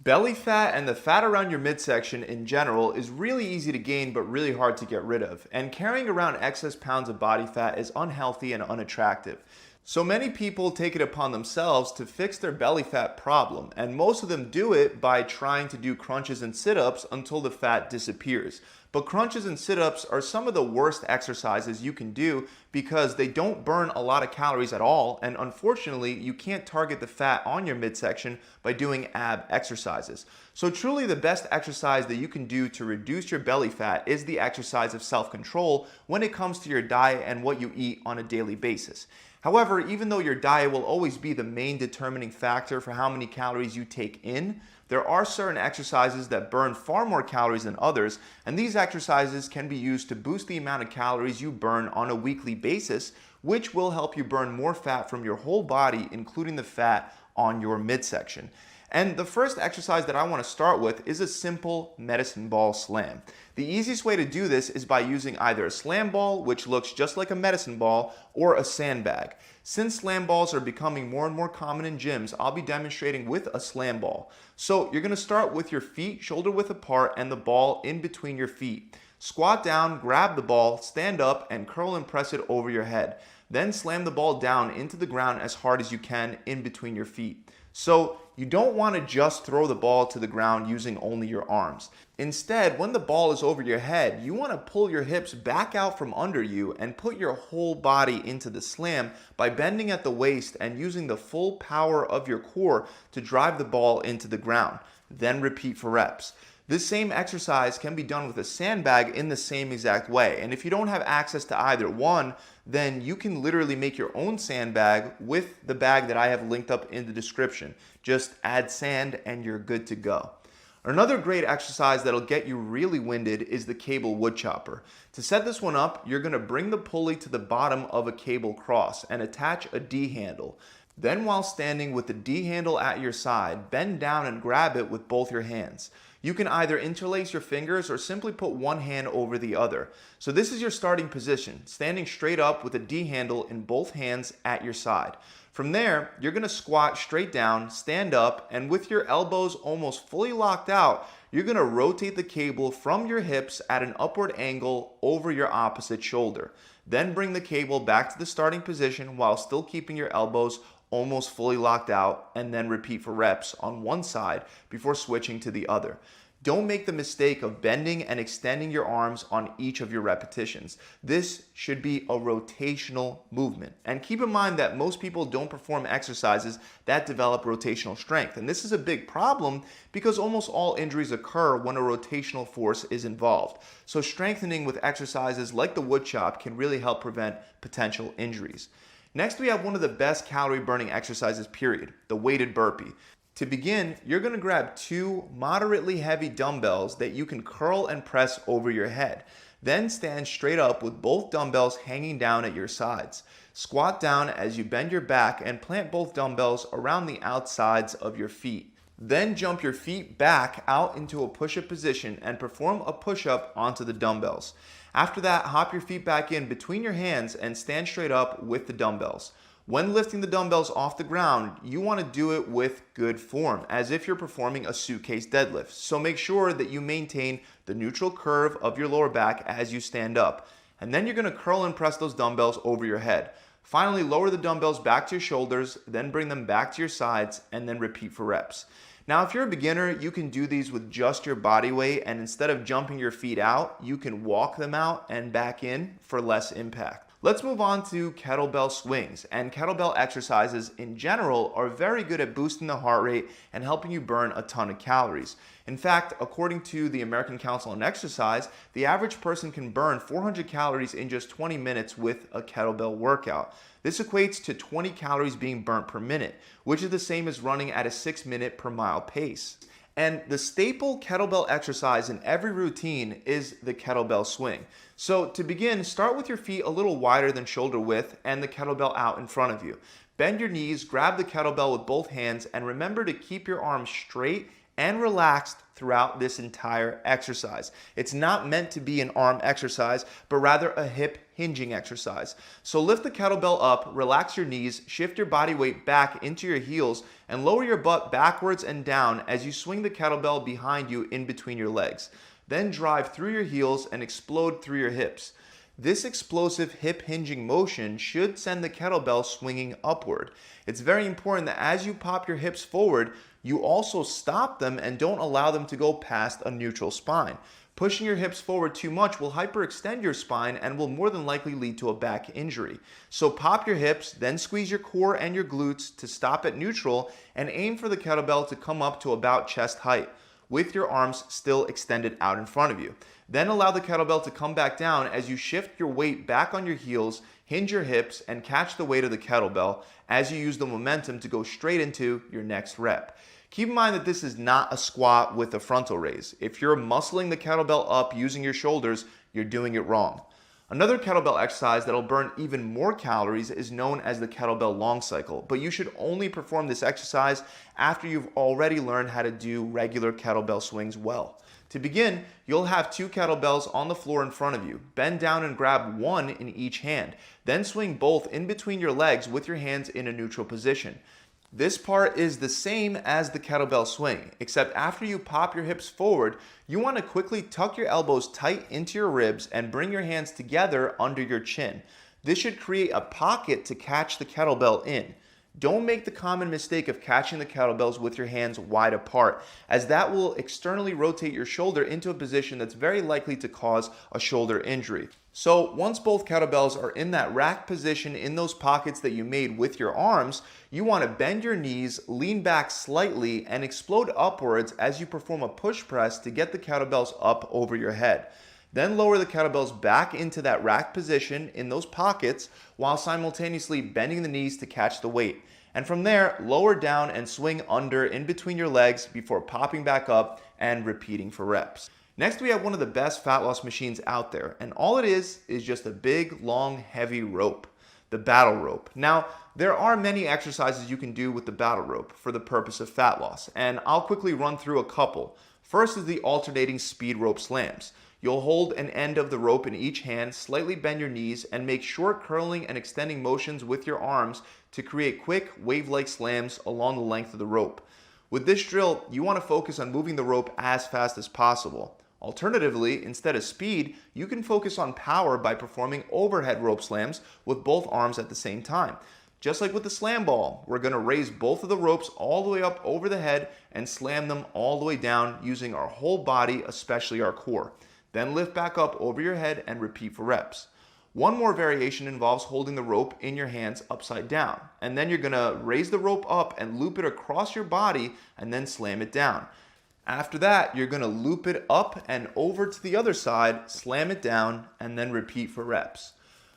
Belly fat and the fat around your midsection in general is really easy to gain but really hard to get rid of. And carrying around excess pounds of body fat is unhealthy and unattractive. So many people take it upon themselves to fix their belly fat problem, and most of them do it by trying to do crunches and sit-ups until the fat disappears. But crunches and sit-ups are some of the worst exercises you can do because they don't burn a lot of calories at all, and unfortunately, you can't target the fat on your midsection by doing ab exercises. So truly the best exercise that you can do to reduce your belly fat is the exercise of self-control when it comes to your diet and what you eat on a daily basis. However, even though your diet will always be the main determining factor for how many calories you take in, there are certain exercises that burn far more calories than others, and these exercises can be used to boost the amount of calories you burn on a weekly basis, which will help you burn more fat from your whole body, including the fat on your midsection. And the first exercise that I want to start with is a simple medicine ball slam. The easiest way to do this is by using either a slam ball, which looks just like a medicine ball, or a sandbag. Since slam balls are becoming more and more common in gyms, I'll be demonstrating with a slam ball. So you're going to start with your feet shoulder width apart and the ball in between your feet. Squat down, grab the ball, stand up, and curl and press it over your head. Then slam the ball down into the ground as hard as you can in between your feet. So you don't want to just throw the ball to the ground using only your arms. Instead, when the ball is over your head, you want to pull your hips back out from under you and put your whole body into the slam by bending at the waist and using the full power of your core to drive the ball into the ground. Then repeat for reps. This same exercise can be done with a sandbag in the same exact way. And if you don't have access to either one, then you can literally make your own sandbag with the bag that I have linked up in the description. Just add sand and you're good to go. Another great exercise that'll get you really winded is the cable wood chopper. To set this one up, you're going to bring the pulley to the bottom of a cable cross and attach a D handle. Then while standing with the D handle at your side, bend down and grab it with both your hands. You can either interlace your fingers or simply put one hand over the other. So this is your starting position, standing straight up with a D handle in both hands at your side. From there, you're going to squat straight down, stand up, and with your elbows almost fully locked out, you're going to rotate the cable from your hips at an upward angle over your opposite shoulder. Then bring the cable back to the starting position while still keeping your elbows almost fully locked out, and then repeat for reps on one side before switching to the other. Don't make the mistake of bending and extending your arms on each of your repetitions. This should be a rotational movement. And keep in mind that most people don't perform exercises that develop rotational strength. And this is a big problem because almost all injuries occur when a rotational force is involved. So strengthening with exercises like the wood chop can really help prevent potential injuries. Next, we have one of the best calorie burning exercises, period, the weighted burpee. To begin, you're going to grab two moderately heavy dumbbells that you can curl and press over your head. Then stand straight up with both dumbbells hanging down at your sides. Squat down as you bend your back and plant both dumbbells around the outsides of your feet. Then jump your feet back out into a push-up position and perform a push-up onto the dumbbells. After that, hop your feet back in between your hands and stand straight up with the dumbbells. When lifting the dumbbells off the ground, you want to do it with good form, as if you're performing a suitcase deadlift. So make sure that you maintain the neutral curve of your lower back as you stand up. And then you're going to curl and press those dumbbells over your head. Finally, lower the dumbbells back to your shoulders, then bring them back to your sides, and then repeat for reps. Now, if you're a beginner, you can do these with just your body weight, and instead of jumping your feet out, you can walk them out and back in for less impact. Let's move on to kettlebell swings, and kettlebell exercises in general are very good at boosting the heart rate and helping you burn a ton of calories. In fact, according to the American Council on Exercise, the average person can burn 400 calories in just 20 minutes with a kettlebell workout. This equates to 20 calories being burnt per minute, which is the same as running at a 6-minute per mile pace. And the staple kettlebell exercise in every routine is the kettlebell swing. So to begin, start with your feet a little wider than shoulder width and the kettlebell out in front of you. Bend your knees, grab the kettlebell with both hands, and remember to keep your arms straight and relaxed throughout this entire exercise. It's not meant to be an arm exercise, but rather a hip hinging exercise. So lift the kettlebell up, relax your knees, shift your body weight back into your heels, and lower your butt backwards and down as you swing the kettlebell behind you in between your legs. Then drive through your heels and explode through your hips. This explosive hip hinging motion should send the kettlebell swinging upward. It's very important that as you pop your hips forward, you also stop them and don't allow them to go past a neutral spine. Pushing your hips forward too much will hyperextend your spine and will more than likely lead to a back injury. So pop your hips, then squeeze your core and your glutes to stop at neutral and aim for the kettlebell to come up to about chest height, with your arms still extended out in front of you. Then allow the kettlebell to come back down as you shift your weight back on your heels, hinge your hips, and catch the weight of the kettlebell as you use the momentum to go straight into your next rep. Keep in mind that this is not a squat with a frontal raise. If you're muscling the kettlebell up using your shoulders, you're doing it wrong. Another kettlebell exercise that'll burn even more calories is known as the kettlebell long cycle, but you should only perform this exercise after you've already learned how to do regular kettlebell swings well. To begin, you'll have 2 kettlebells on the floor in front of you. Bend down and grab one in each hand. Then swing both in between your legs with your hands in a neutral position. This part is the same as the kettlebell swing, except after you pop your hips forward, you want to quickly tuck your elbows tight into your ribs and bring your hands together under your chin. This should create a pocket to catch the kettlebell in. Don't make the common mistake of catching the kettlebells with your hands wide apart, as that will externally rotate your shoulder into a position that's very likely to cause a shoulder injury. So once both kettlebells are in that rack position in those pockets that you made with your arms, you want to bend your knees, lean back slightly, and explode upwards as you perform a push press to get the kettlebells up over your head. Then lower the kettlebells back into that rack position in those pockets while simultaneously bending the knees to catch the weight. And from there, lower down and swing under in between your legs before popping back up and repeating for reps. Next, we have one of the best fat loss machines out there, and all it is just a big, long, heavy rope, the battle rope. Now, there are many exercises you can do with the battle rope for the purpose of fat loss, and I'll quickly run through a couple. First is the alternating speed rope slams. You'll hold an end of the rope in each hand, slightly bend your knees, and make short curling and extending motions with your arms to create quick wave-like slams along the length of the rope. With this drill, you want to focus on moving the rope as fast as possible. Alternatively, instead of speed, you can focus on power by performing overhead rope slams with both arms at the same time. Just like with the slam ball, we're going to raise both of the ropes all the way up over the head and slam them all the way down using our whole body, especially our core. Then lift back up over your head and repeat for reps. One more variation involves holding the rope in your hands upside down. And then you're going to raise the rope up and loop it across your body and then slam it down. After that, you're going to loop it up and over to the other side, slam it down, and then repeat for reps.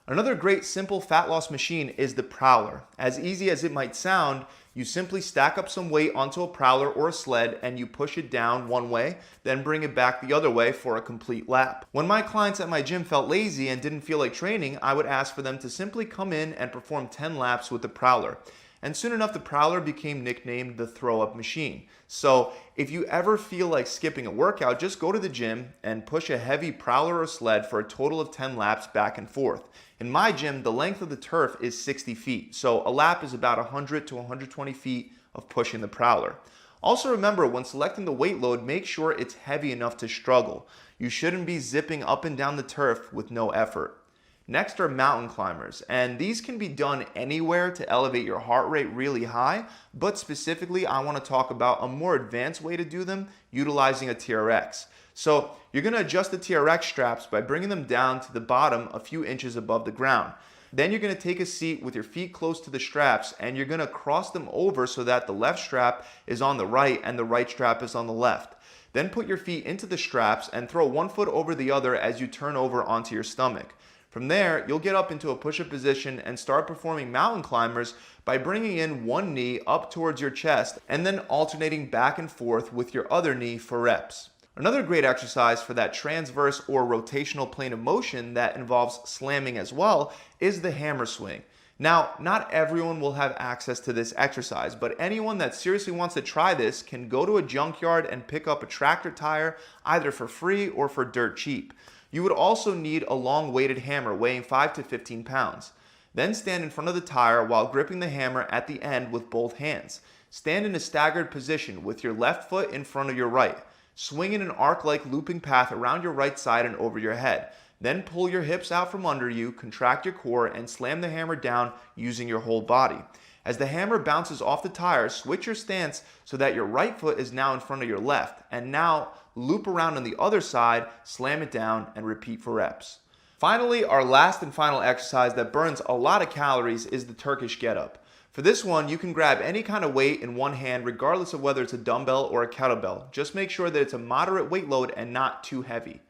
Another great simple fat loss machine is the prowler. As easy as it might sound, you simply stack up some weight onto a prowler or a sled and you push it down one way, then bring it back the other way for a complete lap. When my clients at my gym felt lazy and didn't feel like training, I would ask for them to simply come in and perform 10 laps with the prowler. And soon enough, the prowler became nicknamed the throw-up machine. So if you ever feel like skipping a workout, just go to the gym and push a heavy prowler or sled for a total of 10 laps back and forth. In my gym, the length of the turf is 60 feet, so a lap is about 100 to 120 feet of pushing the prowler. Also remember, when selecting the weight load, make sure it's heavy enough to struggle. You shouldn't be zipping up and down the turf with no effort. Next are mountain climbers, and these can be done anywhere to elevate your heart rate really high, but specifically I want to talk about a more advanced way to do them utilizing a TRX. So you're going to adjust the TRX straps by bringing them down to the bottom a few inches above the ground. Then you're going to take a seat with your feet close to the straps and you're going to cross them over so that the left strap is on the right and the right strap is on the left. Then put your feet into the straps and throw one foot over the other as you turn over onto your stomach. From there, you'll get up into a push-up position and start performing mountain climbers by bringing in one knee up towards your chest and then alternating back and forth with your other knee for reps. Another great exercise for that transverse or rotational plane of motion that involves slamming as well is the hammer swing. Now, not everyone will have access to this exercise, but anyone that seriously wants to try this can go to a junkyard and pick up a tractor tire either for free or for dirt cheap. You would also need a long weighted hammer weighing 5 to 15 pounds. Then stand in front of the tire while gripping the hammer at the end with both hands. Stand in a staggered position with your left foot in front of your right. Swing in an arc-like looping path around your right side and over your head. Then pull your hips out from under you, contract your core, and slam the hammer down using your whole body. As the hammer bounces off the tire, switch your stance so that your right foot is now in front of your left. And now loop around on the other side, slam it down, and repeat for reps. Finally, our last and final exercise that burns a lot of calories is the Turkish get-up. For this one, you can grab any kind of weight in one hand regardless of whether it's a dumbbell or a kettlebell. Just make sure that it's a moderate weight load and not too heavy.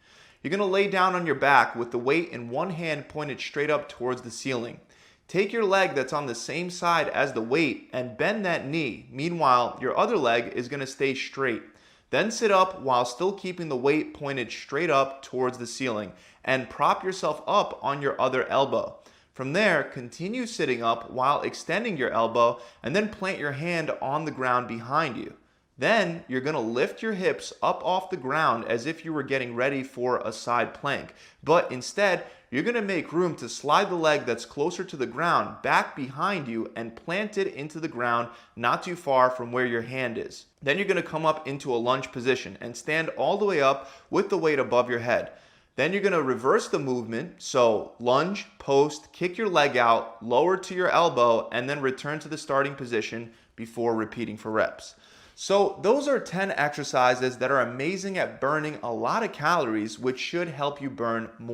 You're going to lay down on your back with the weight in one hand pointed straight up towards the ceiling. Take your leg that's on the same side as the weight and bend that knee. Meanwhile, your other leg is going to stay straight. Then sit up while still keeping the weight pointed straight up towards the ceiling and prop yourself up on your other elbow. From there, continue sitting up while extending your elbow and then plant your hand on the ground behind you. Then you're going to lift your hips up off the ground as if you were getting ready for a side plank. But instead, you're going to make room to slide the leg that's closer to the ground back behind you and plant it into the ground not too far from where your hand is. Then you're going to come up into a lunge position and stand all the way up with the weight above your head. Then you're going to reverse the movement. So lunge, post, kick your leg out, lower to your elbow, and then return to the starting position before repeating for reps. So those are 10 exercises that are amazing at burning a lot of calories, which should help you burn more.